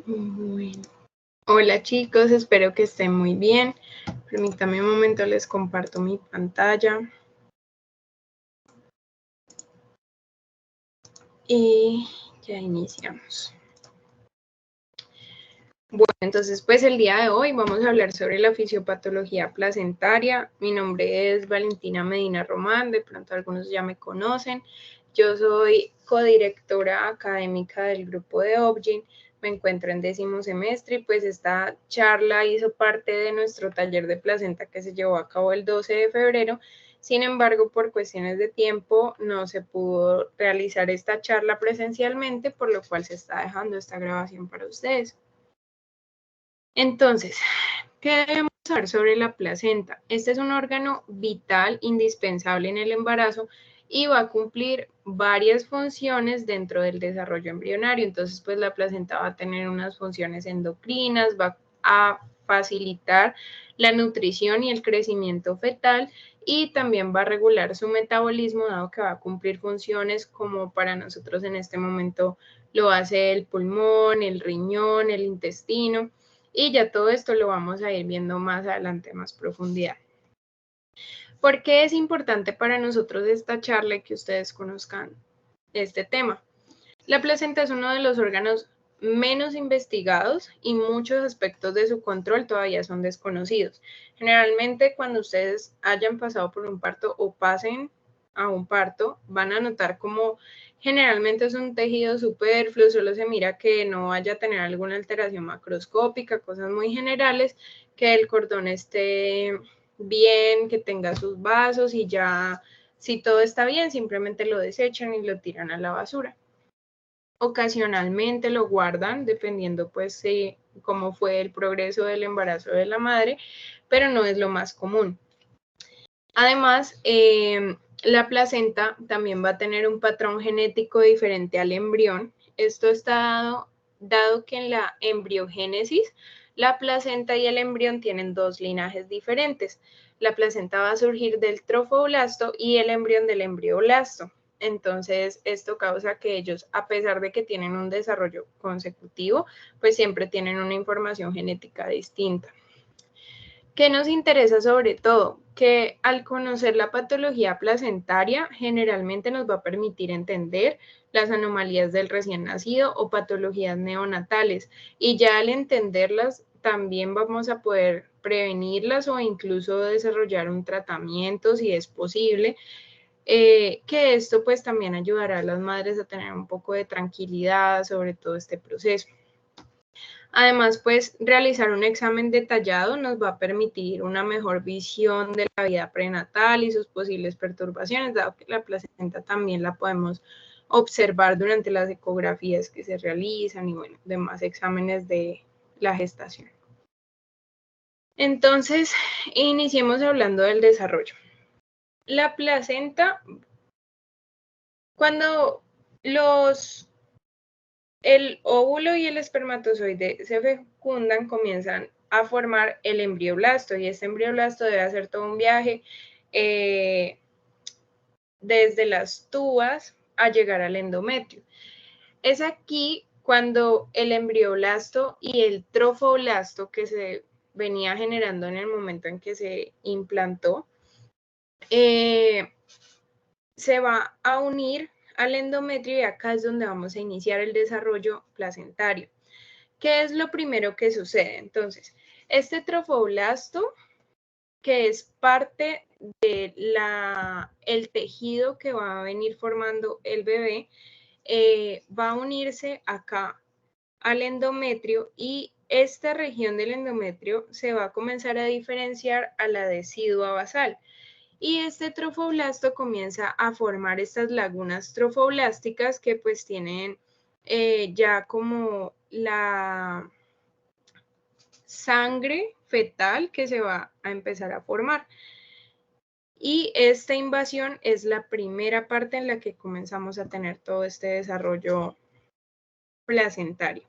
Bueno. Hola chicos, espero que estén muy bien. Permítanme un momento, les comparto mi pantalla. Y ya iniciamos. Bueno, entonces pues el día de hoy vamos a hablar sobre la fisiopatología placentaria. Mi nombre es Valentina Medina Román, de pronto algunos ya me conocen. Yo soy codirectora académica del grupo de Obgyn. Me encuentro en 10º semestre y pues esta charla hizo parte de nuestro taller de placenta que se llevó a cabo el 12 de febrero. Sin embargo, por cuestiones de tiempo no se pudo realizar esta charla presencialmente, por lo cual se está dejando esta grabación para ustedes. Entonces, ¿qué debemos saber sobre la placenta? Este es un órgano vital, indispensable en el embarazo y va a cumplir varias funciones dentro del desarrollo embrionario. Entonces, pues la placenta va a tener unas funciones endocrinas, va a facilitar la nutrición y el crecimiento fetal y también va a regular su metabolismo, dado que va a cumplir funciones como para nosotros en este momento lo hace el pulmón, el riñón, el intestino. Y ya todo esto lo vamos a ir viendo más adelante, más profundidad. ¿Por qué es importante para nosotros esta charla y que ustedes conozcan este tema? La placenta es uno de los órganos menos investigados y muchos aspectos de su control todavía son desconocidos. Generalmente cuando ustedes hayan pasado por un parto o pasen a un parto, van a notar como generalmente es un tejido superfluo, solo se mira que no vaya a tener alguna alteración macroscópica, cosas muy generales, que el cordón esté bien, que tenga sus vasos y ya, si todo está bien, simplemente lo desechan y lo tiran a la basura. Ocasionalmente lo guardan, dependiendo pues cómo fue el progreso del embarazo de la madre, pero no es lo más común. Además, la placenta también va a tener un patrón genético diferente al embrión. Esto está dado que en la embriogénesis, la placenta y el embrión tienen dos linajes diferentes. La placenta va a surgir del trofoblasto y el embrión del embrioblasto. Entonces, esto causa que ellos, a pesar de que tienen un desarrollo consecutivo, pues siempre tienen una información genética distinta. ¿Qué nos interesa sobre todo? Que al conocer la patología placentaria, generalmente nos va a permitir entender las anomalías del recién nacido o patologías neonatales. Y ya al entenderlas, también vamos a poder prevenirlas o incluso desarrollar un tratamiento si es posible. Que esto pues también ayudará a las madres a tener un poco de tranquilidad sobre todo este proceso. Además, pues realizar un examen detallado nos va a permitir una mejor visión de la vida prenatal y sus posibles perturbaciones, dado que la placenta también la podemos observar durante las ecografías que se realizan y bueno, demás exámenes de la gestación. Entonces, iniciemos hablando del desarrollo. La placenta, cuando el óvulo y el espermatozoide se fecundan, comienzan a formar el embrioblasto y este embrioblasto debe hacer todo un viaje desde las tubas a llegar al endometrio. Es aquí cuando el embrioblasto y el trofoblasto que se venía generando en el momento en que se implantó, se va a unir al endometrio y acá es donde vamos a iniciar el desarrollo placentario. ¿Qué es lo primero que sucede? Entonces, este trofoblasto, que es parte del tejido que va a venir formando el bebé, va a unirse acá al endometrio y esta región del endometrio se va a comenzar a diferenciar a la decidua basal. Y este trofoblasto comienza a formar estas lagunas trofoblásticas que pues tienen ya como la sangre fetal que se va a empezar a formar. Y esta invasión es la primera parte en la que comenzamos a tener todo este desarrollo placentario.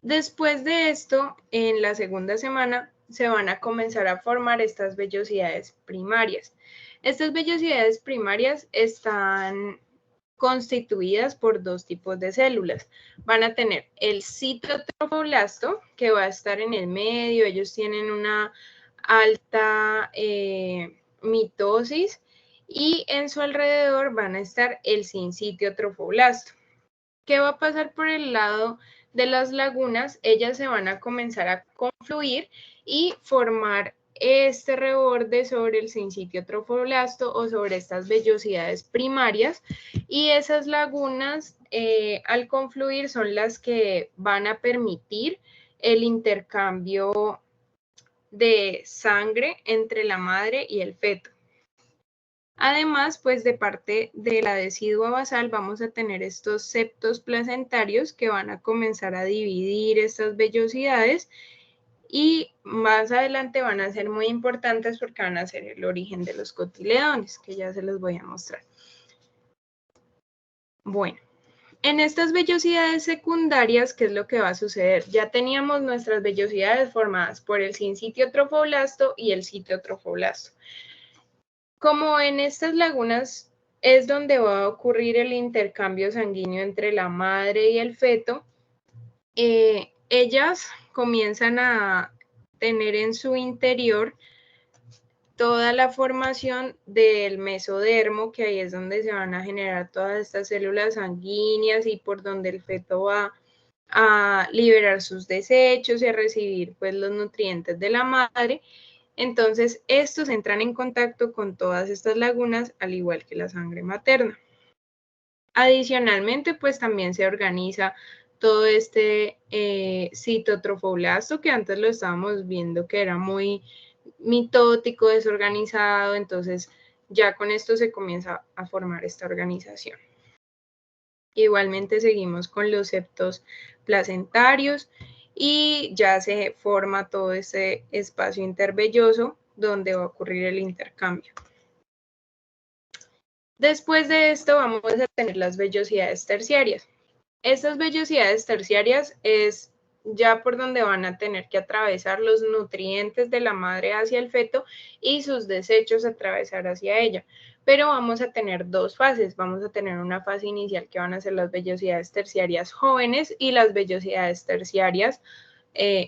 Después de esto, en la segunda semana, se van a comenzar a formar estas vellosidades primarias. Estas vellosidades primarias están constituidas por dos tipos de células. Van a tener el citotrofoblasto, que va a estar en el medio, ellos tienen una alta mitosis, y en su alrededor van a estar el sincitiotrofoblasto. ¿Qué va a pasar por el lado de las lagunas? Ellas se van a comenzar a confluir y formar este reborde sobre el sincitiotrofoblasto o sobre estas vellosidades primarias, y esas lagunas al confluir son las que van a permitir el intercambio de sangre entre la madre y el feto. Además, pues de parte de la decidua basal vamos a tener estos septos placentarios que van a comenzar a dividir estas vellosidades, y más adelante van a ser muy importantes porque van a ser el origen de los cotiledones, que ya se los voy a mostrar. Bueno, en estas vellosidades secundarias, ¿qué es lo que va a suceder? Ya teníamos nuestras vellosidades formadas por el sincitiotrofoblasto y el citotrofoblasto. Como en estas lagunas es donde va a ocurrir el intercambio sanguíneo entre la madre y el feto, ellas comienzan a tener en su interior toda la formación del mesodermo, que ahí es donde se van a generar todas estas células sanguíneas y por donde el feto va a liberar sus desechos y a recibir pues los nutrientes de la madre. Entonces, estos entran en contacto con todas estas lagunas, al igual que la sangre materna. Adicionalmente, pues también se organiza todo este citotrofoblasto, que antes lo estábamos viendo que era muy mitótico, desorganizado, entonces ya con esto se comienza a formar esta organización. Igualmente seguimos con los septos placentarios y ya se forma todo ese espacio intervelloso donde va a ocurrir el intercambio. Después de esto vamos a tener las vellosidades terciarias. Estas vellosidades terciarias es ya por donde van a tener que atravesar los nutrientes de la madre hacia el feto y sus desechos atravesar hacia ella. Pero vamos a tener dos fases. Vamos a tener una fase inicial que van a ser las vellosidades terciarias jóvenes y las vellosidades terciarias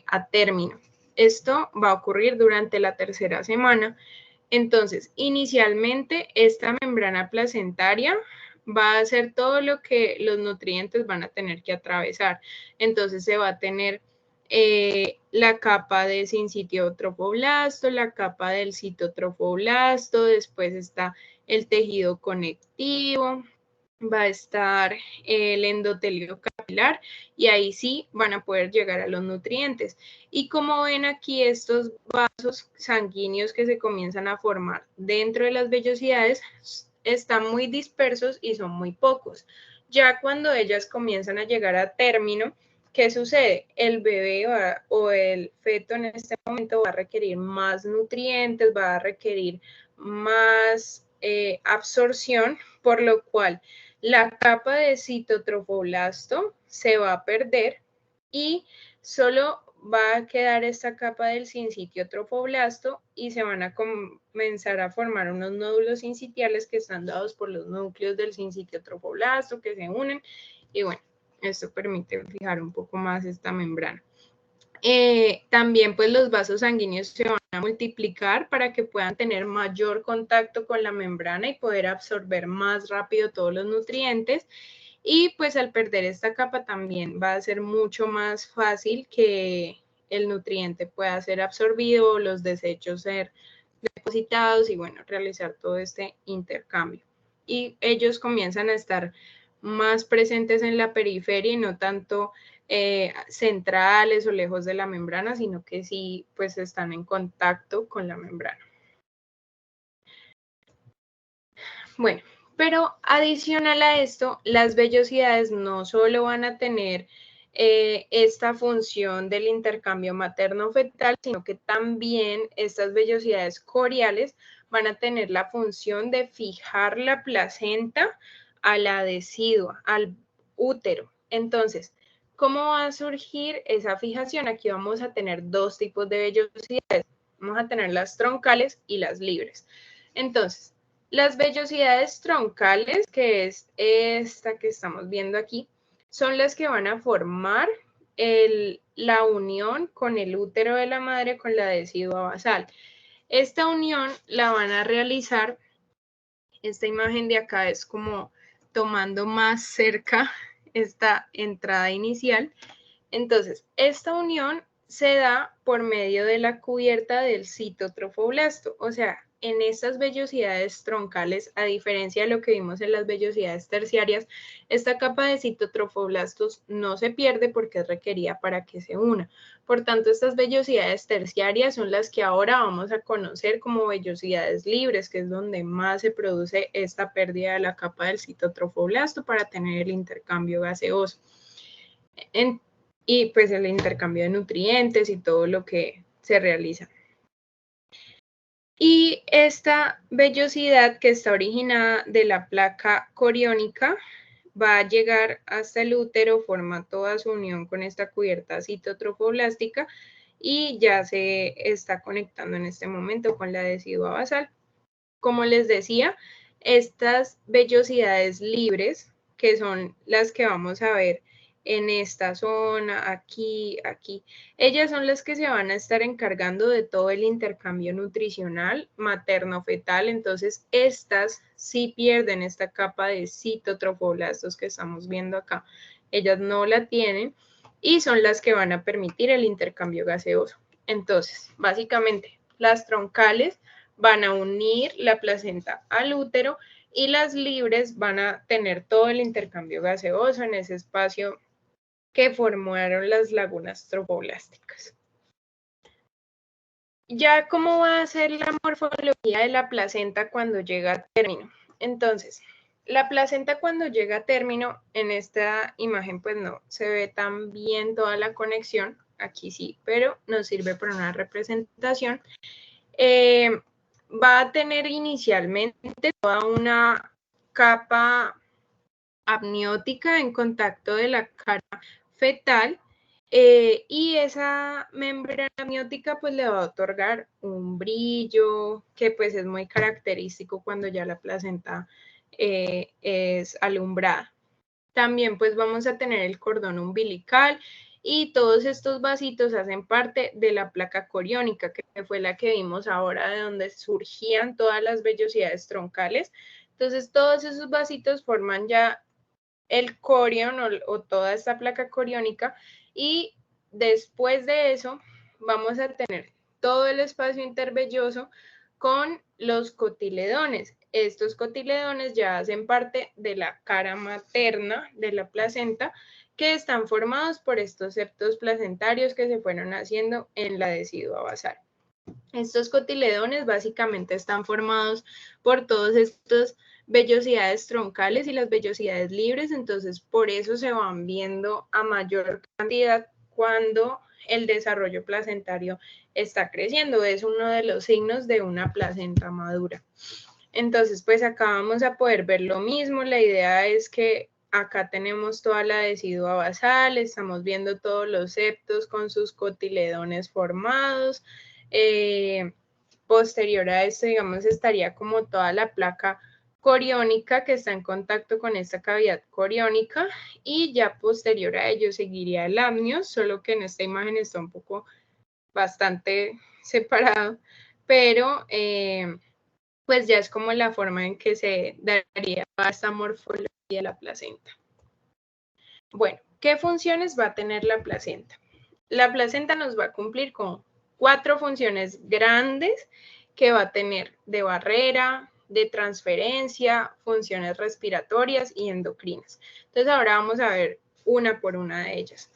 a término. Esto va a ocurrir durante la tercera semana. Entonces, inicialmente esta membrana placentaria va a hacer todo lo que los nutrientes van a tener que atravesar. Entonces se va a tener la capa de sincitiotrofoblasto, la capa del citotrofoblasto, después está el tejido conectivo, va a estar el endotelio capilar, y ahí sí van a poder llegar a los nutrientes. Y como ven aquí, estos vasos sanguíneos que se comienzan a formar dentro de las vellosidades están muy dispersos y son muy pocos. Ya cuando ellas comienzan a llegar a término, ¿qué sucede? El bebé o el feto en este momento va a requerir más nutrientes, va a requerir más absorción, por lo cual la capa de citotrofoblasto se va a perder y solo va a quedar esta capa del sincitiotrofoblasto y se van a comenzar a formar unos nódulos sincitiales que están dados por los núcleos del sincitiotrofoblasto que se unen, y bueno, esto permite fijar un poco más esta membrana. También pues los vasos sanguíneos se van a multiplicar para que puedan tener mayor contacto con la membrana y poder absorber más rápido todos los nutrientes, y pues al perder esta capa también va a ser mucho más fácil que el nutriente pueda ser absorbido, los desechos ser depositados y bueno, realizar todo este intercambio. Y ellos comienzan a estar más presentes en la periferia y no tanto centrales o lejos de la membrana, sino que sí pues están en contacto con la membrana. Bueno, pero adicional a esto, las vellosidades no solo van a tener esta función del intercambio materno-fetal, sino que también estas vellosidades coriales van a tener la función de fijar la placenta a la decidua, al útero. Entonces, ¿cómo va a surgir esa fijación? Aquí vamos a tener dos tipos de vellosidades. Vamos a tener las troncales y las libres. Entonces, Las vellosidades troncales, que es esta que estamos viendo aquí, son las que van a formar la unión con el útero de la madre con la decidua basal. Esta unión la van a realizar, esta imagen de acá es como tomando más cerca esta entrada inicial. Entonces, esta unión se da por medio de la cubierta del citotrofoblasto, o sea, en estas vellosidades troncales, a diferencia de lo que vimos en las vellosidades terciarias, esta capa de citotrofoblastos no se pierde porque es requerida para que se una. Por tanto, estas vellosidades terciarias son las que ahora vamos a conocer como vellosidades libres, que es donde más se produce esta pérdida de la capa del citotrofoblasto para tener el intercambio gaseoso. Y pues el intercambio de nutrientes y todo lo que se realiza. Y esta vellosidad que está originada de la placa coriónica va a llegar hasta el útero, forma toda su unión con esta cubierta citotrofoblástica y ya se está conectando en este momento con la decidua basal. Como les decía, estas vellosidades libres, que son las que vamos a ver en esta zona, aquí, aquí. Ellas son las que se van a estar encargando de todo el intercambio nutricional materno-fetal. Entonces, estas sí pierden esta capa de citotrofoblastos que estamos viendo acá. Ellas no la tienen y son las que van a permitir el intercambio gaseoso. Entonces, básicamente, las troncales van a unir la placenta al útero y las libres van a tener todo el intercambio gaseoso en ese espacio que formaron las lagunas trofoblásticas. Ya, ¿cómo va a ser la morfología de la placenta cuando llega a término? Entonces, la placenta cuando llega a término, en esta imagen pues no se ve tan bien toda la conexión, aquí sí, pero nos sirve para una representación. Va a tener inicialmente toda una capa amniótica en contacto de la cara fetal y esa membrana amniótica pues le va a otorgar un brillo que pues es muy característico cuando ya la placenta es alumbrada. También pues vamos a tener el cordón umbilical y todos estos vasitos hacen parte de la placa coriónica, que fue la que vimos ahora, de donde surgían todas las vellosidades troncales. Entonces todos esos vasitos forman ya el corión o toda esta placa coriónica y después de eso vamos a tener todo el espacio intervelloso con los cotiledones. Estos cotiledones ya hacen parte de la cara materna de la placenta que están formados por estos septos placentarios que se fueron haciendo en la decidua basal. Estos cotiledones básicamente están formados por todos estos vellosidades troncales y las vellosidades libres, entonces por eso se van viendo a mayor cantidad cuando el desarrollo placentario está creciendo. Es uno de los signos de una placenta madura. Entonces, pues acá vamos a poder ver lo mismo. La idea es que acá tenemos toda la decidua basal, estamos viendo todos los septos con sus cotiledones formados. Posterior a esto, digamos, estaría como toda la placa coriónica que está en contacto con esta cavidad coriónica y ya posterior a ello seguiría el amnio, solo que en esta imagen está un poco bastante separado, pero pues ya es como la forma en que se daría esta morfología de la placenta. Bueno, ¿qué funciones va a tener la placenta? La placenta nos va a cumplir con 4 funciones grandes que va a tener de barrera, de transferencia, funciones respiratorias y endocrinas. Entonces ahora vamos a ver una por una de ellas.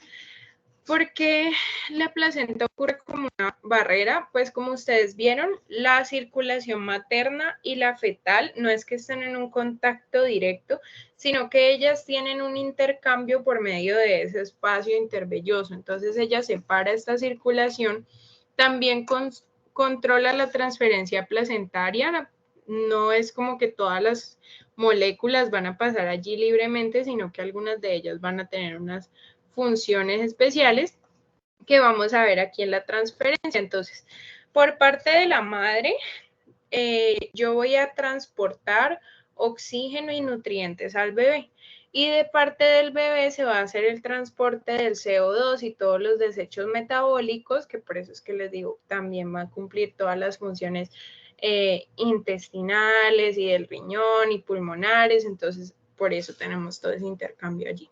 ¿Por qué la placenta ocurre como una barrera? Pues como ustedes vieron, la circulación materna y la fetal no es que estén en un contacto directo, sino que ellas tienen un intercambio por medio de ese espacio intervelloso. Entonces ella separa esta circulación, también controla la transferencia placentaria. No es como que todas las moléculas van a pasar allí libremente, sino que algunas de ellas van a tener unas funciones especiales que vamos a ver aquí en la transferencia. Entonces, por parte de la madre, yo voy a transportar oxígeno y nutrientes al bebé. Y de parte del bebé se va a hacer el transporte del CO2 y todos los desechos metabólicos, que por eso es que les digo, también va a cumplir todas las funciones intestinales y del riñón y pulmonares, entonces por eso tenemos todo ese intercambio allí.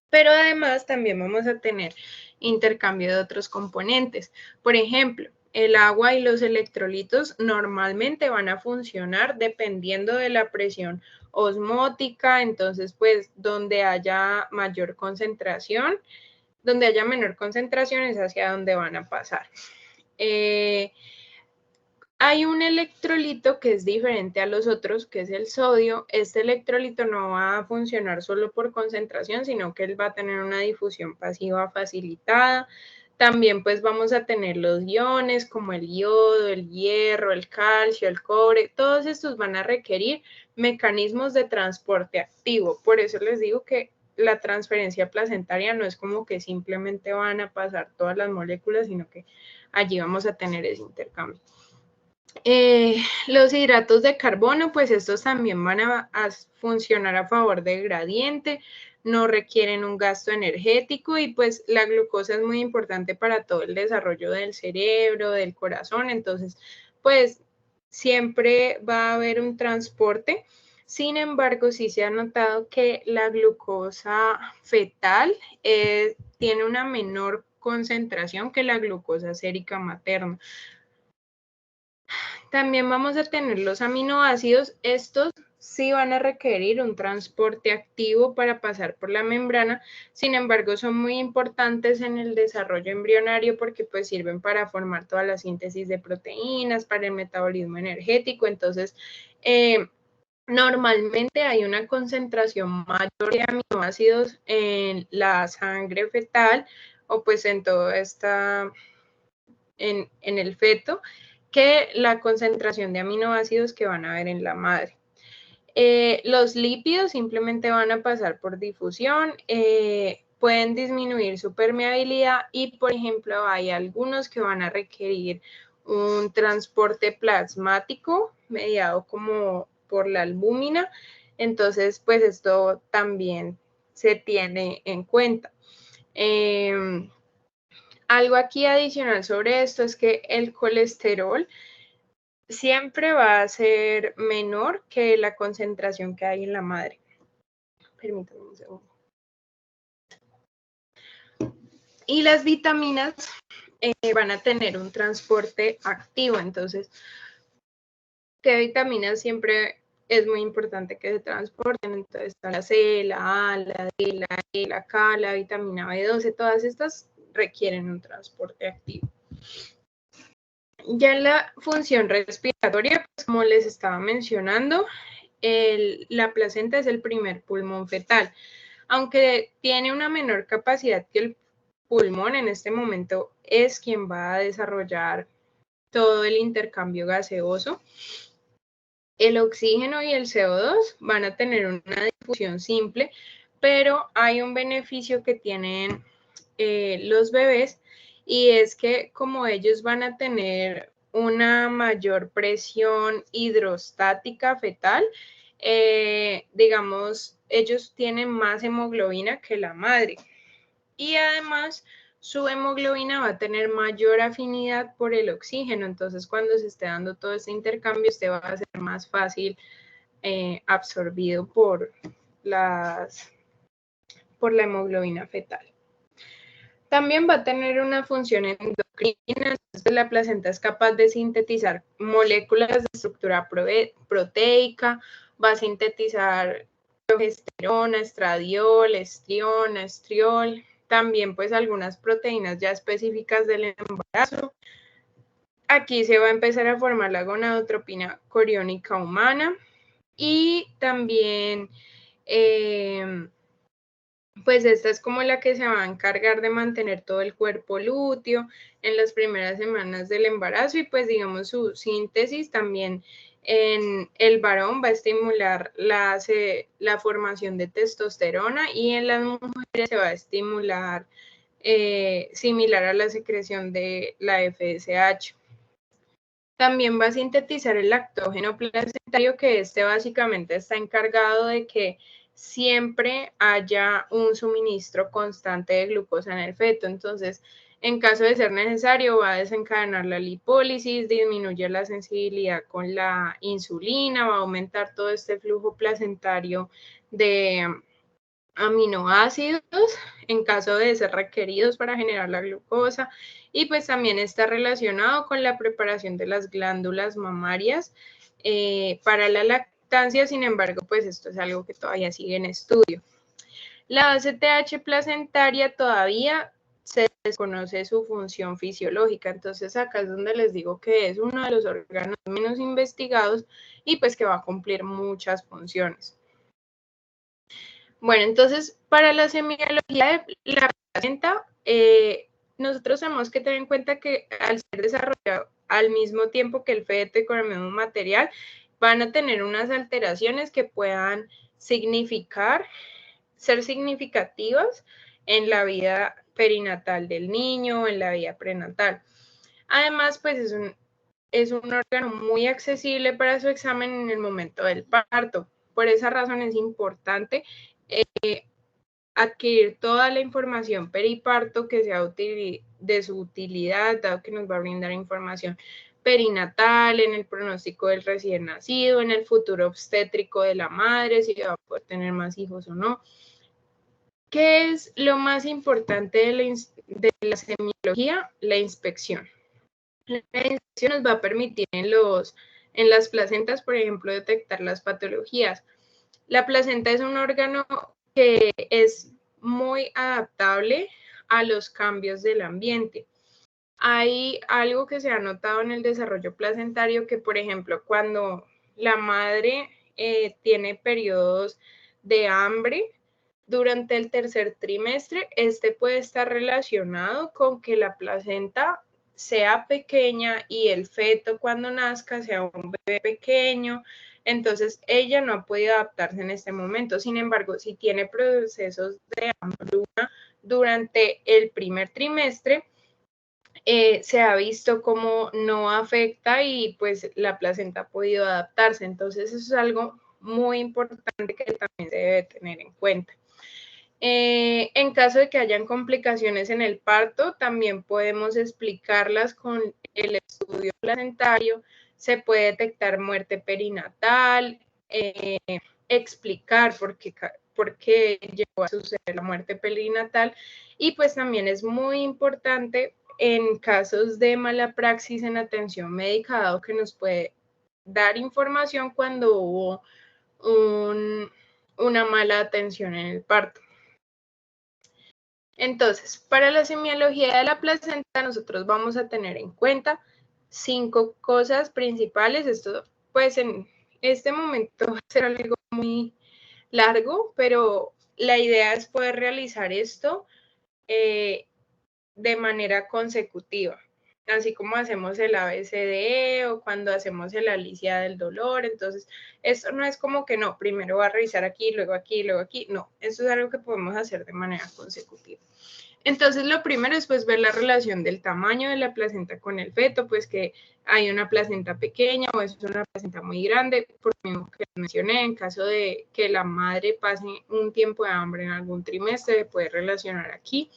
Pero además también vamos a tener intercambio de otros componentes. Por ejemplo, el agua y los electrolitos normalmente van a funcionar dependiendo de la presión osmótica, entonces pues donde haya mayor concentración, donde haya menor concentración es hacia donde van a pasar. Hay un electrolito que es diferente a los otros, que es el sodio. Este electrolito no va a funcionar solo por concentración, sino que él va a tener una difusión pasiva facilitada. También pues vamos a tener los iones como el yodo, el hierro, el calcio, el cobre. Todos estos van a requerir mecanismos de transporte activo. Por eso les digo que la transferencia placentaria no es como que simplemente van a pasar todas las moléculas, sino que allí vamos a tener ese intercambio. Los hidratos de carbono, pues estos también van a funcionar a favor del gradiente, no requieren un gasto energético y pues la glucosa es muy importante para todo el desarrollo del cerebro, del corazón, entonces pues siempre va a haber un transporte. Sin embargo, sí se ha notado que la glucosa fetal tiene una menor concentración que la glucosa sérica materna. También vamos a tener los aminoácidos. Estos sí van a requerir un transporte activo para pasar por la membrana. Sin embargo, son muy importantes en el desarrollo embrionario porque pues sirven para formar toda la síntesis de proteínas, para el metabolismo energético. Entonces, normalmente hay una concentración mayor de aminoácidos en la sangre fetal o pues en toda esta, en el feto, que la concentración de aminoácidos que van a haber en la madre. Los lípidos simplemente van a pasar por difusión, pueden disminuir su permeabilidad y, por ejemplo, hay algunos que van a requerir un transporte plasmático mediado como por la albúmina. Entonces, pues esto también se tiene en cuenta. Algo aquí adicional sobre esto es que el colesterol siempre va a ser menor que la concentración que hay en la madre. Permítame un segundo. Y las vitaminas van a tener un transporte activo, entonces, ¿qué vitaminas siempre es muy importante que se transporten? Entonces, está la C, la A, la D, la E, la K, la vitamina B12, todas estas requieren un transporte activo. Ya en la función respiratoria, pues como les estaba mencionando, la placenta es el primer pulmón fetal. Aunque tiene una menor capacidad que el pulmón, en este momento es quien va a desarrollar todo el intercambio gaseoso. El oxígeno y el CO2 van a tener una difusión simple, pero hay un beneficio que tienen los bebés y es que como ellos van a tener una mayor presión hidrostática fetal, digamos, ellos tienen más hemoglobina que la madre y además su hemoglobina va a tener mayor afinidad por el oxígeno, entonces cuando se esté dando todo este intercambio, este va a ser más fácil absorbido por la hemoglobina fetal. También va a tener una función endocrina, entonces la placenta es capaz de sintetizar moléculas de estructura proteica, va a sintetizar progesterona, estradiol, estriona, estriol, también pues algunas proteínas ya específicas del embarazo. Aquí se va a empezar a formar la gonadotropina coriónica humana y también pues esta es como la que se va a encargar de mantener todo el cuerpo lúteo en las primeras semanas del embarazo y pues digamos su síntesis también en el varón va a estimular la formación de testosterona y en las mujeres se va a estimular similar a la secreción de la FSH. También va a sintetizar el lactógeno placentario, que básicamente está encargado de que siempre haya un suministro constante de glucosa en el feto. Entonces, en caso de ser necesario, va a desencadenar la lipólisis, disminuye la sensibilidad con la insulina, va a aumentar todo este flujo placentario de aminoácidos en caso de ser requeridos para generar la glucosa, y pues también está relacionado con la preparación de las glándulas mamarias para la lactancia. Sin embargo, pues esto es algo que todavía sigue en estudio. La ACTH placentaria todavía se desconoce su función fisiológica, entonces acá es donde les digo que es uno de los órganos menos investigados y pues que va a cumplir muchas funciones. Bueno, entonces, para la semiología de la placenta, nosotros tenemos que tener en cuenta que al ser desarrollado al mismo tiempo que el feto y con el mismo material, van a tener unas alteraciones que puedan ser significativas en la vida perinatal del niño o en la vida prenatal. Además, pues es un órgano muy accesible para su examen en el momento del parto. Por esa razón es importante adquirir toda la información periparto que sea de su utilidad, dado que nos va a brindar información perinatal, en el pronóstico del recién nacido, en el futuro obstétrico de la madre, si va a poder tener más hijos o no. ¿Qué es lo más importante de la semiología? La inspección. La inspección nos va a permitir en las placentas, por ejemplo, detectar las patologías. La placenta es un órgano que es muy adaptable a los cambios del ambiente. Hay algo que se ha notado en el desarrollo placentario que, por ejemplo, cuando la madre tiene periodos de hambre durante el tercer trimestre, este puede estar relacionado con que la placenta sea pequeña y el feto cuando nazca sea un bebé pequeño. Entonces, ella no ha podido adaptarse en este momento. Sin embargo, si tiene procesos de hambruna durante el primer trimestre, se ha visto cómo no afecta y pues la placenta ha podido adaptarse. Entonces, eso es algo muy importante que también se debe tener en cuenta. En caso de que hayan complicaciones en el parto, también podemos explicarlas con el estudio placentario. Se puede detectar muerte perinatal, explicar por qué llegó a suceder la muerte perinatal, y pues también es muy importante en casos de mala praxis en atención médica, dado que nos puede dar información cuando hubo una mala atención en el parto. Entonces, para la semiología de la placenta, nosotros vamos a tener en cuenta 5 cosas principales. Esto, pues, en este momento va a ser algo muy largo, pero la idea es poder realizar esto de manera consecutiva, así como hacemos el ABCDE o cuando hacemos el Alicia del dolor. Entonces, esto no es como que no, primero va a revisar aquí, luego aquí, luego aquí. No, esto es algo que podemos hacer de manera consecutiva. Entonces, lo primero es pues ver la relación del tamaño de la placenta con el feto, pues que hay una placenta pequeña o es una placenta muy grande, por lo mismo que mencioné, en caso de que la madre pase un tiempo de hambre en algún trimestre, se puede relacionar aquí.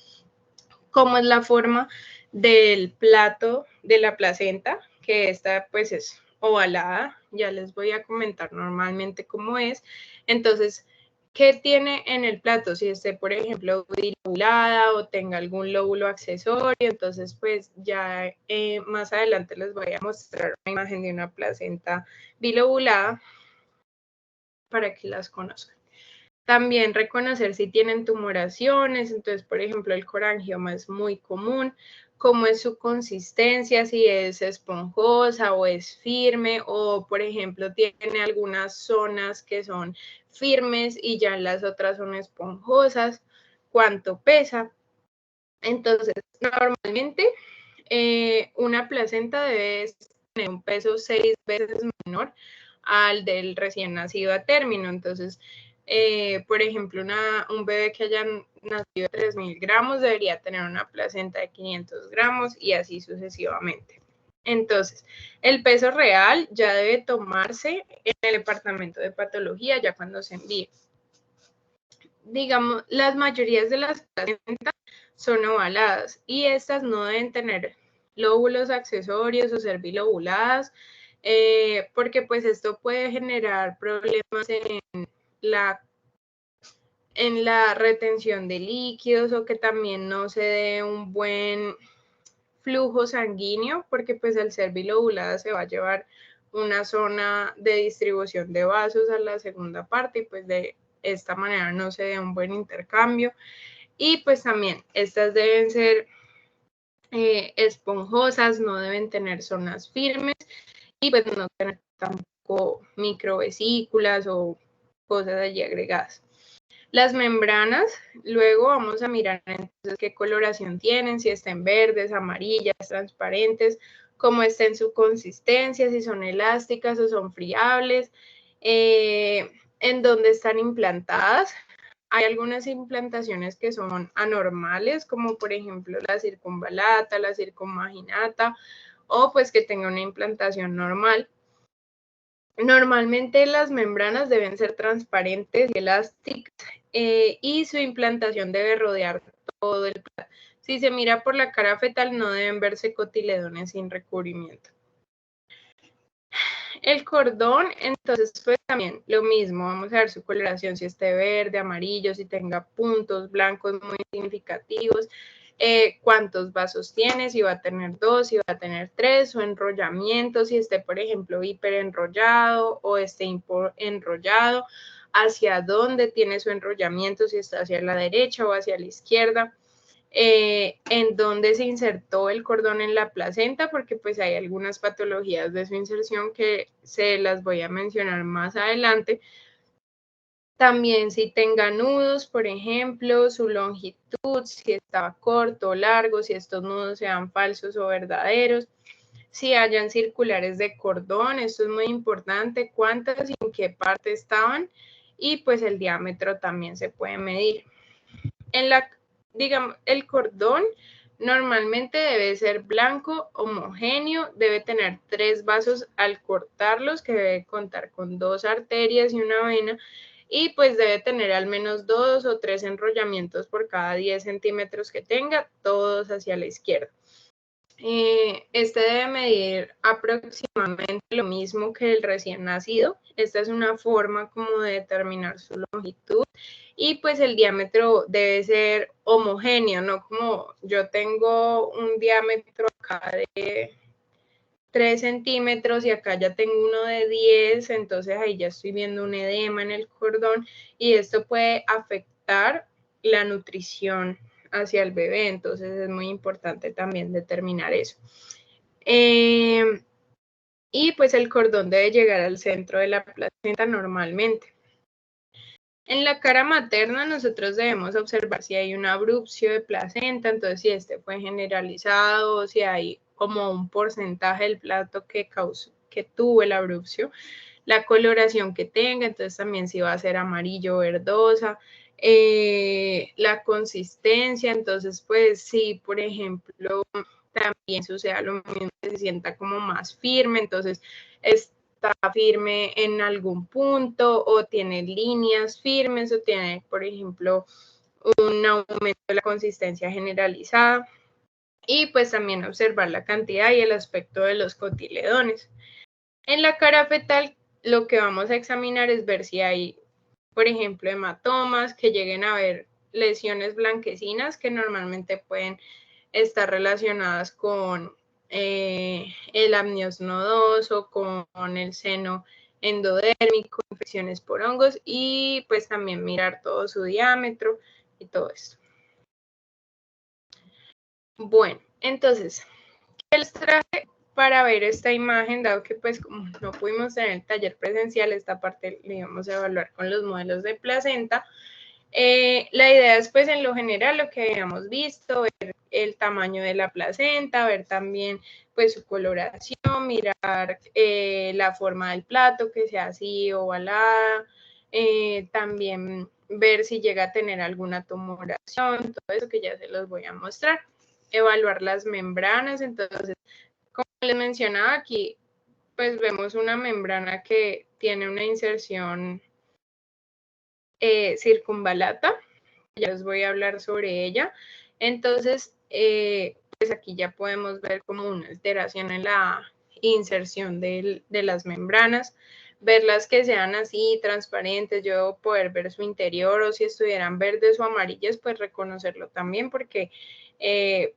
Cómo es la forma del plato de la placenta, que esta pues es ovalada, ya les voy a comentar normalmente cómo es. Entonces, ¿qué tiene en el plato? Si esté, por ejemplo, bilobulada o tenga algún lóbulo accesorio, entonces pues ya más adelante les voy a mostrar una imagen de una placenta bilobulada para que las conozcan. También reconocer si tienen tumoraciones, entonces, por ejemplo, el corangioma es muy común. Cómo es su consistencia, si es esponjosa o es firme, o por ejemplo, tiene algunas zonas que son firmes y ya las otras son esponjosas. Cuánto pesa. Entonces, normalmente una placenta debe tener un peso 6 veces menor al del recién nacido a término. Entonces, por ejemplo, un bebé que haya nacido de 3.000 gramos debería tener una placenta de 500 gramos y así sucesivamente. Entonces, el peso real ya debe tomarse en el departamento de patología ya cuando se envíe. Digamos, las mayorías de las placentas son ovaladas y estas no deben tener lóbulos accesorios o ser bilobuladas, porque pues esto puede generar problemas en la retención de líquidos o que también no se dé un buen flujo sanguíneo, porque pues al ser bilobulada se va a llevar una zona de distribución de vasos a la segunda parte y pues de esta manera no se dé un buen intercambio. Y pues también estas deben ser esponjosas, no deben tener zonas firmes y pues no tener tampoco microvesículas o cosas allí agregadas. Las membranas, luego vamos a mirar entonces qué coloración tienen, si están verdes, amarillas, transparentes, cómo está en su consistencia, si son elásticas o son friables, en dónde están implantadas. Hay algunas implantaciones que son anormales, como por ejemplo la circunvalata, la circunvaginata, o pues que tenga una implantación normal. Normalmente las membranas deben ser transparentes y elásticas y su implantación debe rodear todo el plato. Si se mira por la cara fetal no deben verse cotiledones sin recubrimiento. El cordón, entonces, pues también lo mismo, vamos a ver su coloración, si esté verde, amarillo, si tenga puntos blancos muy significativos, cuántos vasos tiene, si va a tener 2, si va a tener 3, su enrollamiento, si esté, por ejemplo, hiperenrollado o esté enrollado, hacia dónde tiene su enrollamiento, si está hacia la derecha o hacia la izquierda. En dónde se insertó el cordón en la placenta, porque pues hay algunas patologías de su inserción que se las voy a mencionar más adelante. También si tenga nudos, por ejemplo, su longitud, si estaba corto o largo, si estos nudos sean falsos o verdaderos, si hayan circulares de cordón, esto es muy importante, cuántas y en qué parte estaban, y pues el diámetro también se puede medir. Digamos, el cordón normalmente debe ser blanco, homogéneo, debe tener 3 vasos al cortarlos, que debe contar con 2 arterias y una vena, y pues debe tener al menos 2 o 3 enrollamientos por cada 10 centímetros que tenga, todos hacia la izquierda. Este debe medir aproximadamente lo mismo que el recién nacido. Esta es una forma como de determinar su longitud y pues el diámetro debe ser homogéneo, no como yo tengo un diámetro acá de 3 centímetros y acá ya tengo uno de 10, entonces ahí ya estoy viendo un edema en el cordón y esto puede afectar la nutrición hacia el bebé, entonces es muy importante también determinar eso. Y pues el cordón debe llegar al centro de la placenta normalmente. En la cara materna nosotros debemos observar si hay un abrupcio de placenta, entonces si este fue generalizado, si hay como un porcentaje del plato que tuvo el abrupcio, la coloración que tenga, entonces también si va a ser amarillo o verdosa, la consistencia, entonces pues si por ejemplo también suceda lo mismo, que se sienta como más firme, entonces está firme en algún punto o tiene líneas firmes o tiene, por ejemplo, un aumento de la consistencia generalizada y pues también observar la cantidad y el aspecto de los cotiledones. En la cara fetal lo que vamos a examinar es ver si hay, por ejemplo, hematomas, que lleguen a ver lesiones blanquecinas que normalmente pueden estar relacionadas con el amnios nodoso, con el seno endodérmico, infecciones por hongos y pues también mirar todo su diámetro y todo esto. Bueno, entonces, ¿qué les traje para ver esta imagen? Dado que pues como no pudimos tener el taller presencial, esta parte la íbamos a evaluar con los modelos de placenta. La idea es pues en lo general lo que habíamos visto, ver el tamaño de la placenta, ver también pues su coloración, mirar la forma del plato, que sea así ovalada, también ver si llega a tener alguna tumoración, todo eso que ya se los voy a mostrar. Evaluar las membranas, entonces Como les mencionaba aquí, pues vemos una membrana que tiene una inserción circunvalata. Ya les voy a hablar sobre ella. Entonces, pues aquí ya podemos ver como una alteración en la inserción de las membranas, verlas que sean así transparentes, yo poder ver su interior, o si estuvieran verdes o amarillas, pues reconocerlo también, porque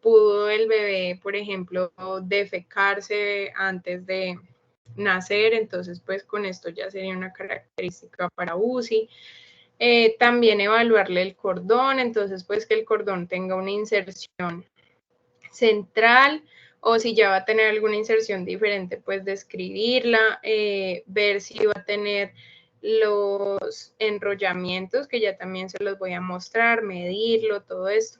pudo el bebé, por ejemplo, defecarse antes de nacer, entonces pues con esto ya sería una característica para UCI. También evaluarle el cordón, entonces pues que el cordón tenga una inserción central, o si ya va a tener alguna inserción diferente, pues describirla, ver si va a tener los enrollamientos, que ya también se los voy a mostrar, medirlo, todo esto.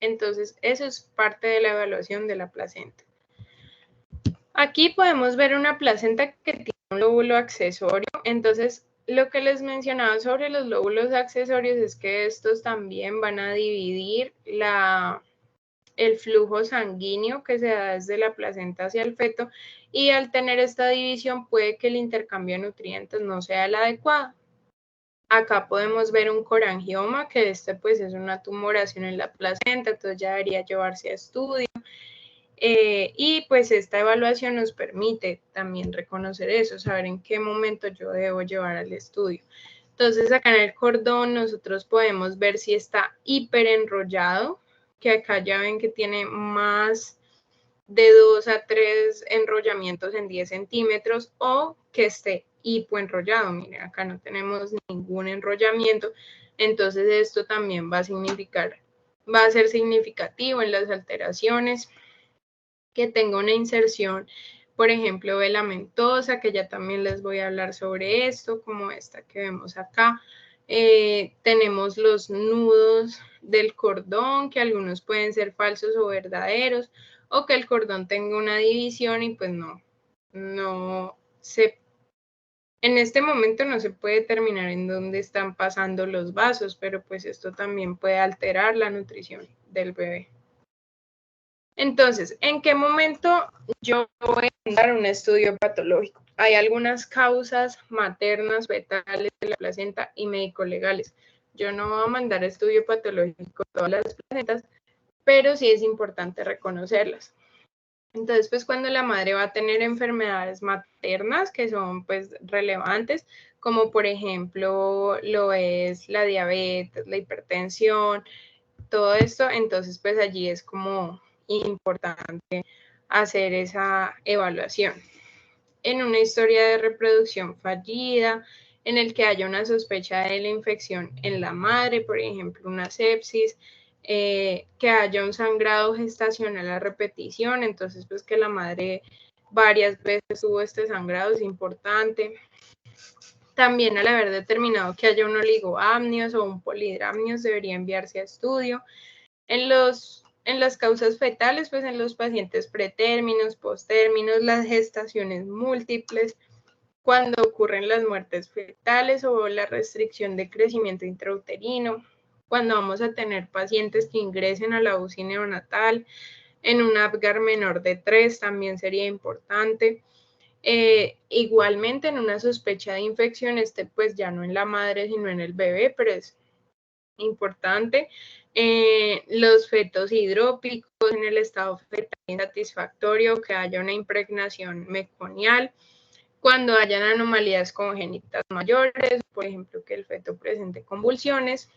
Entonces, eso es parte de la evaluación de la placenta. Aquí podemos ver una placenta que tiene un lóbulo accesorio. Entonces, lo que les mencionaba sobre los lóbulos accesorios es que estos también van a dividir el flujo sanguíneo que se da desde la placenta hacia el feto, y al tener esta división puede que el intercambio de nutrientes no sea el adecuado. Acá podemos ver un corangioma, que pues es una tumoración en la placenta, entonces ya debería llevarse a estudio. Y pues esta evaluación nos permite también reconocer eso, saber en qué momento yo debo llevar al estudio. Entonces acá en el cordón nosotros podemos ver si está hiperenrollado, que acá ya ven que tiene más de 2 a 3 enrollamientos en 10 centímetros, o que esté hipoenrollado. Miren, acá no tenemos ningún enrollamiento, entonces esto también va a ser significativo en las alteraciones. Que tenga una inserción, por ejemplo, velamentosa, que ya también les voy a hablar sobre esto, como esta que vemos acá. Tenemos los nudos del cordón, que algunos pueden ser falsos o verdaderos, o que el cordón tenga una división y pues en este momento no se puede determinar en dónde están pasando los vasos, pero pues esto también puede alterar la nutrición del bebé. Entonces, ¿en qué momento yo voy a dar un estudio patológico? Hay algunas causas maternas, fetales de la placenta y médico-legales. Yo no voy a mandar estudio patológico a todas las placentas, pero sí es importante reconocerlas. Entonces, pues cuando la madre va a tener enfermedades maternas que son pues relevantes, como por ejemplo lo es la diabetes, la hipertensión, todo esto, entonces pues allí es como importante hacer esa evaluación. En una historia de reproducción fallida, en el que haya una sospecha de la infección en la madre, por ejemplo, una sepsis, que haya un sangrado gestacional a repetición, entonces pues que la madre varias veces tuvo este sangrado es importante. También al haber determinado que haya un oligoamnios o un polidramnios debería enviarse a estudio. En las causas fetales, pues en los pacientes pretérminos, postérminos, las gestaciones múltiples, cuando ocurren las muertes fetales o la restricción de crecimiento intrauterino, cuando vamos a tener pacientes que ingresen a la UCI neonatal, en un Apgar menor de 3 también sería importante. Igualmente en una sospecha de infección, pues ya no en la madre, sino en el bebé, pero es importante. Los fetos hidrópicos en el estado fetal insatisfactorio, que haya una impregnación meconial, cuando hayan anomalías congénitas mayores, por ejemplo, que el feto presente convulsiones.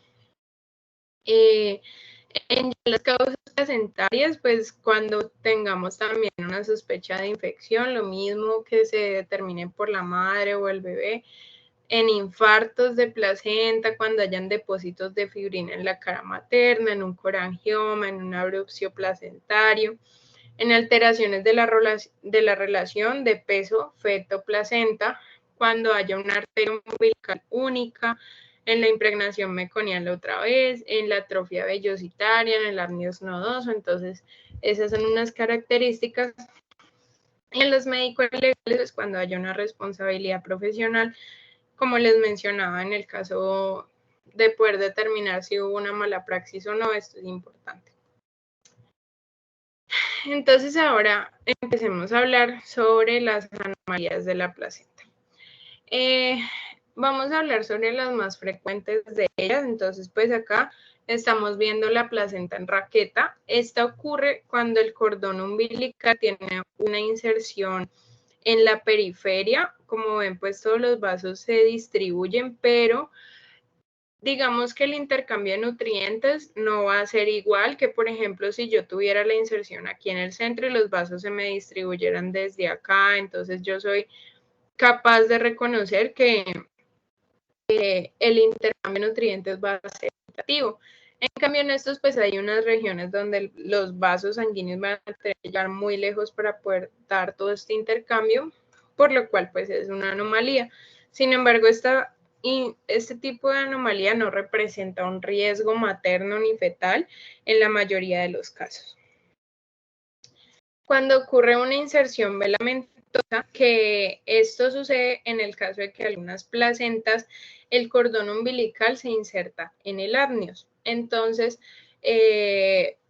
En las causas placentarias, pues cuando tengamos también una sospecha de infección, lo mismo que se determine por la madre o el bebé. En infartos de placenta, cuando hayan depósitos de fibrina en la cara materna, en un corangioma, en un abrupcio placentario, en alteraciones de la relación de peso feto-placenta, cuando haya una arteria umbilical única, en la impregnación meconial otra vez, en la atrofia vellositaria, en el apneos nodoso. Entonces, esas son unas características. En los médicos legales, cuando haya una responsabilidad profesional, como les mencionaba, en el caso de poder determinar si hubo una mala praxis o no, esto es importante. entonces ahora empecemos a hablar sobre las anomalías de la placenta. Vamos a hablar sobre las más frecuentes de ellas. Entonces, pues acá estamos viendo la placenta en raqueta. Esta ocurre cuando el cordón umbilical tiene una inserción en la periferia. Como ven, pues todos los vasos se distribuyen, pero digamos que el intercambio de nutrientes no va a ser igual que, por ejemplo, si yo tuviera la inserción aquí en el centro y los vasos se me distribuyeran desde acá. Entonces yo soy capaz de reconocer que el intercambio de nutrientes va a ser equitativo. En cambio, en estos pues hay unas regiones donde los vasos sanguíneos van a tener que llegar muy lejos para poder dar todo este intercambio, por lo cual pues es una anomalía. Sin embargo, este tipo de anomalía no representa un riesgo materno ni fetal en la mayoría de los casos. Cuando ocurre una inserción velamentosa, que esto sucede en el caso de que algunas placentas, el cordón umbilical se inserta en el amnios. Entonces,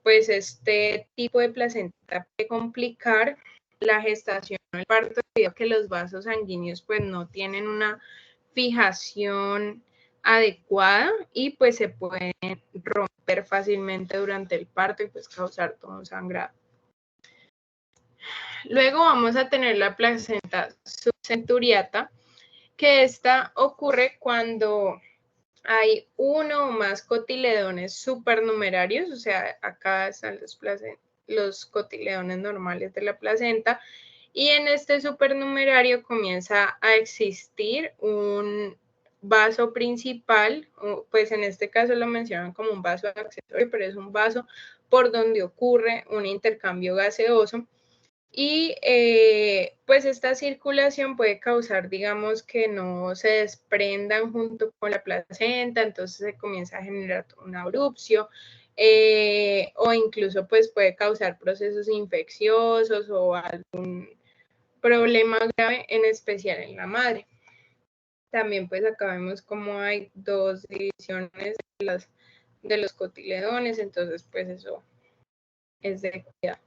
pues este tipo de placenta puede complicar la gestación o el parto debido a que los vasos sanguíneos pues no tienen una fijación adecuada y pues se pueden romper fácilmente durante el parto y pues causar todo un sangrado. Luego vamos a tener la placenta subcenturiata, que esta ocurre cuando hay uno o más cotiledones supernumerarios, o sea, acá están los cotiledones normales de la placenta, y en este supernumerario comienza a existir un vaso principal, pues en este caso lo mencionan como un vaso accesorio, pero es un vaso por donde ocurre un intercambio gaseoso. Y pues esta circulación puede causar, digamos, que no se desprendan junto con la placenta, entonces se comienza a generar una abrupción, o incluso pues puede causar procesos infecciosos o algún problema grave, en especial en la madre. También pues acá vemos como hay dos divisiones de los cotiledones, entonces pues eso es de cuidado.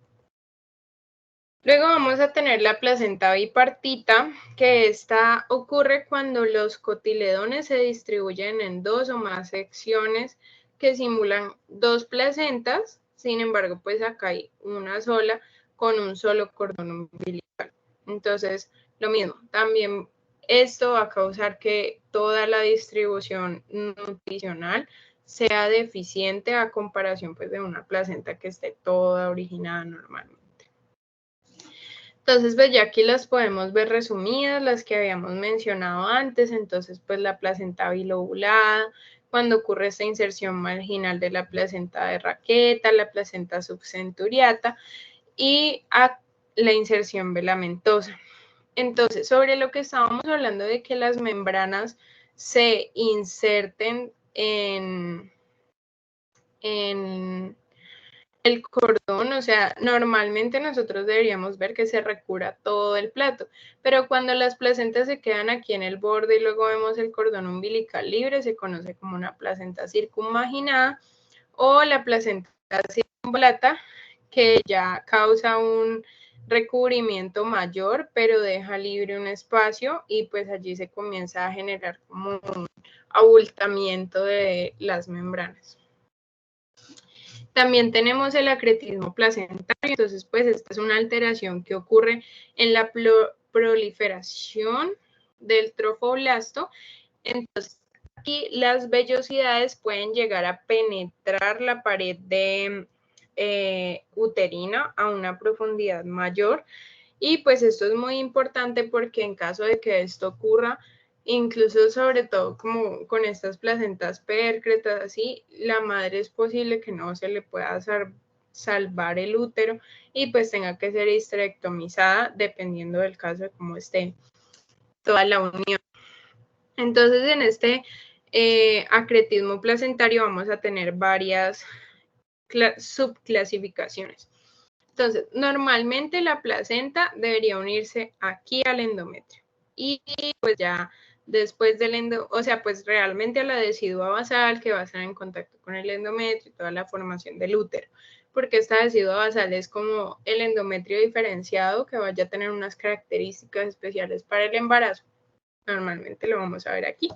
Luego vamos a tener la placenta bipartita, que esta ocurre cuando los cotiledones se distribuyen en dos o más secciones que simulan dos placentas. Sin embargo, pues acá hay una sola con un solo cordón umbilical. Entonces, lo mismo, también esto va a causar que toda la distribución nutricional sea deficiente a comparación pues de una placenta que esté toda originada normalmente. Entonces, pues ya aquí las podemos ver resumidas, las que habíamos mencionado antes. Entonces, pues la placenta bilobulada, cuando ocurre esta inserción marginal de la placenta de raqueta, la placenta subcenturiata y la inserción velamentosa. Entonces, sobre lo que estábamos hablando de que las membranas se inserten en el cordón, o sea, normalmente nosotros deberíamos ver que se recura todo el plato, pero cuando las placentas se quedan aquí en el borde y luego vemos el cordón umbilical libre, se conoce como una placenta circunvaginada o la placenta circunvolata, que ya causa un recubrimiento mayor, pero deja libre un espacio y pues allí se comienza a generar como un abultamiento de las membranas. También tenemos el acretismo placentario, entonces pues esta es una alteración que ocurre en la proliferación del trofoblasto. Entonces aquí las vellosidades pueden llegar a penetrar la pared de uterina a una profundidad mayor y pues esto es muy importante porque en caso de que esto ocurra, incluso sobre todo como con estas placentas pércretas así, la madre es posible que no se le pueda salvar el útero y pues tenga que ser histerectomizada dependiendo del caso de cómo esté toda la unión. Entonces en este acretismo placentario vamos a tener varias subclasificaciones. Entonces, normalmente la placenta debería unirse aquí al endometrio y pues ya después del o sea, pues realmente a la decidua basal que va a estar en contacto con el endometrio y toda la formación del útero, porque esta decidua basal es como el endometrio diferenciado que vaya a tener unas características especiales para el embarazo. Normalmente lo vamos a ver aquí.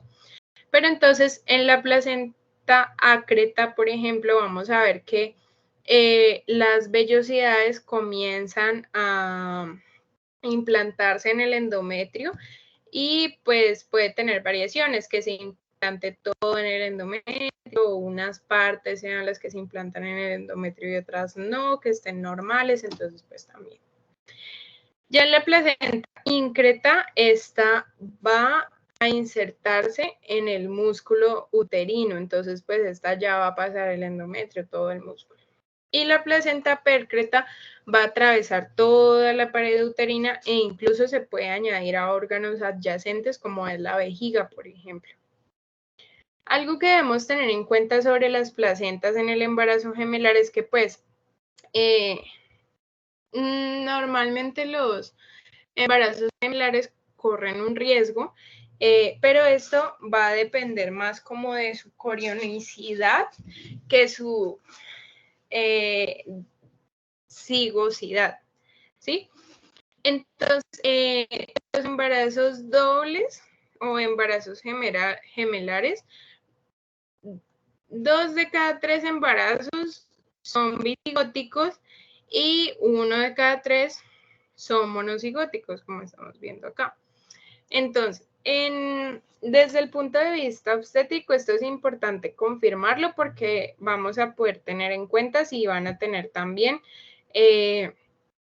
Pero entonces en la placenta acreta, por ejemplo, vamos a ver que las vellosidades comienzan a implantarse en el endometrio y pues puede tener variaciones, que se implante todo en el endometrio, o unas partes sean las que se implantan en el endometrio y otras no, que estén normales, entonces pues también. Ya en la placenta increta, esta va a insertarse en el músculo uterino, entonces pues esta ya va a pasar el endometrio, todo el músculo. Y la placenta pércreta va a atravesar toda la pared uterina e incluso se puede añadir a órganos adyacentes como es la vejiga, por ejemplo. Algo que debemos tener en cuenta sobre las placentas en el embarazo gemelar es que pues normalmente los embarazos gemelares corren un riesgo, pero esto va a depender más como de su corionicidad que su cigosidad, ¿sí? Entonces, los embarazos dobles o embarazos gemelares, 2 de cada 3 embarazos son bicigóticos y 1 de cada 3 son monocigóticos, como estamos viendo acá. Entonces, desde el punto de vista obstétrico, esto es importante confirmarlo porque vamos a poder tener en cuenta si van a tener también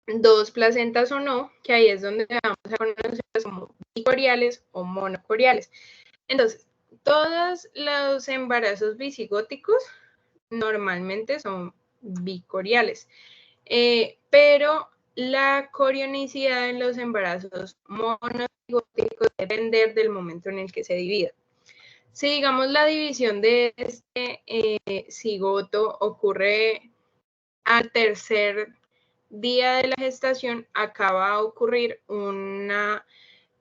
2 placentas o no, que ahí es donde vamos a conocerlas como bicoriales o monocoriales. Entonces, todos los embarazos bicigóticos normalmente son bicoriales, pero la corionicidad en los embarazos monocigóticos depender del momento en el que se divida. Si digamos la división de este cigoto ocurre al tercer día de la gestación, acaba a ocurrir una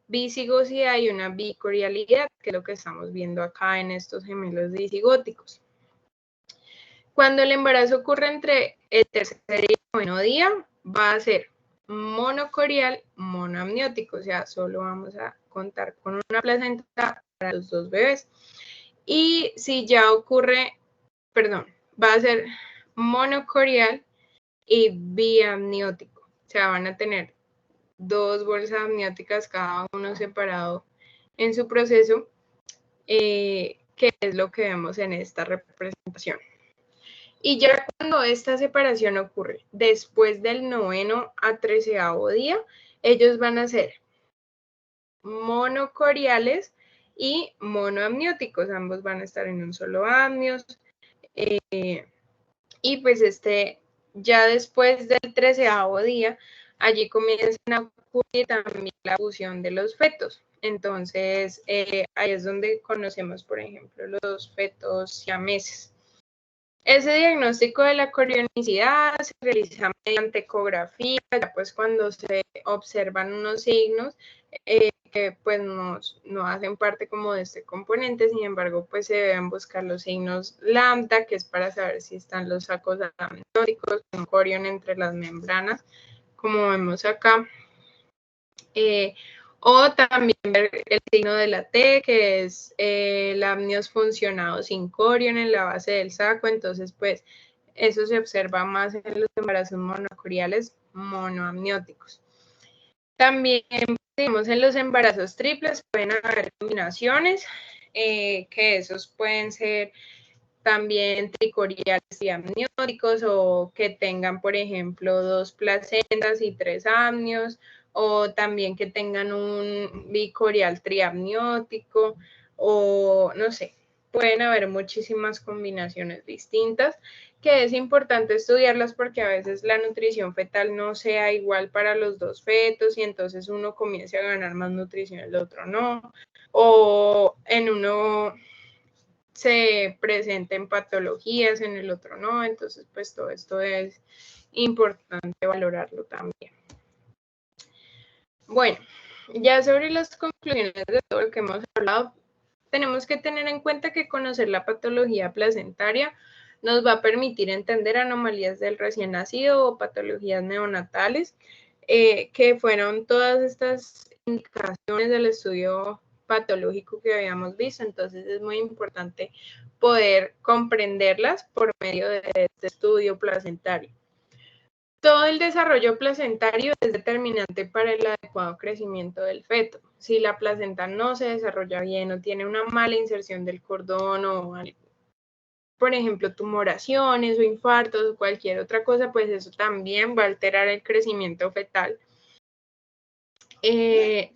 bicigosidad y una bicorialidad, que es lo que estamos viendo acá en estos gemelos disigóticos. Cuando el embarazo ocurre entre el tercer y el noveno día, va a ser monocorial, monoamniótico, o sea, solo vamos a contar con una placenta para los 2 bebés. Y si ya ocurre, perdón, va a ser monocorial y biamniótico, o sea, van a tener 2 bolsas amnióticas, cada uno separado en su proceso, que es lo que vemos en esta representación. Y ya cuando esta separación ocurre después del 9º a 13º día, ellos van a ser monocoriales y monoamnióticos, ambos van a estar en un solo amnios. Y pues ya después del 13º día, allí comienzan a ocurrir también la fusión de los fetos. Entonces, ahí es donde conocemos, por ejemplo, los fetos siameses. Ese diagnóstico de la corionicidad se realiza mediante ecografía, ya pues cuando se observan unos signos que pues no hacen parte como de este componente, sin embargo pues se deben buscar los signos lambda, que es para saber si están los sacos amnióticos, un corión entre las membranas, como vemos acá. O también ver el signo de la T, que es el amnios funcionado sin corión en la base del saco. Entonces, pues, eso se observa más en los embarazos monocoriales monoamnióticos. También, digamos, en los embarazos triples pueden haber combinaciones, que esos pueden ser también tricoriales y amnióticos, o que tengan, por ejemplo, 2 placentas y 3 amnios, o también que tengan un bicorial triamniótico, o no sé, pueden haber muchísimas combinaciones distintas, que es importante estudiarlas porque a veces la nutrición fetal no sea igual para los 2 fetos y entonces uno comienza a ganar más nutrición, el otro no, o en uno se presenten patologías, en el otro no, entonces pues todo esto es importante valorarlo también. Bueno, Ya sobre las conclusiones de todo lo que hemos hablado, tenemos que tener en cuenta que conocer la patología placentaria nos va a permitir entender anomalías del recién nacido o patologías neonatales, que fueron todas estas indicaciones del estudio patológico que habíamos visto. Entonces es muy importante poder comprenderlas por medio de este estudio placentario. Todo el desarrollo placentario es determinante para el adecuado crecimiento del feto. Si la placenta no se desarrolla bien o tiene una mala inserción del cordón o, por ejemplo, tumoraciones o infartos o cualquier otra cosa, pues eso también va a alterar el crecimiento fetal.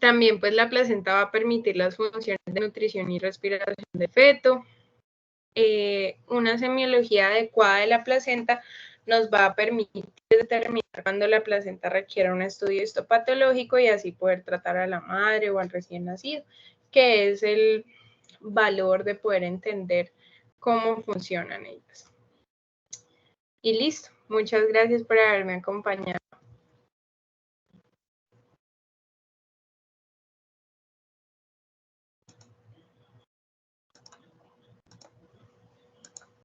También pues la placenta va a permitir las funciones de nutrición y respiración del feto. Una semiología adecuada de la placenta nos va a permitir determinar cuando la placenta requiere un estudio histopatológico y así poder tratar a la madre o al recién nacido, que es el valor de poder entender cómo funcionan ellas. Y listo. Muchas gracias por haberme acompañado.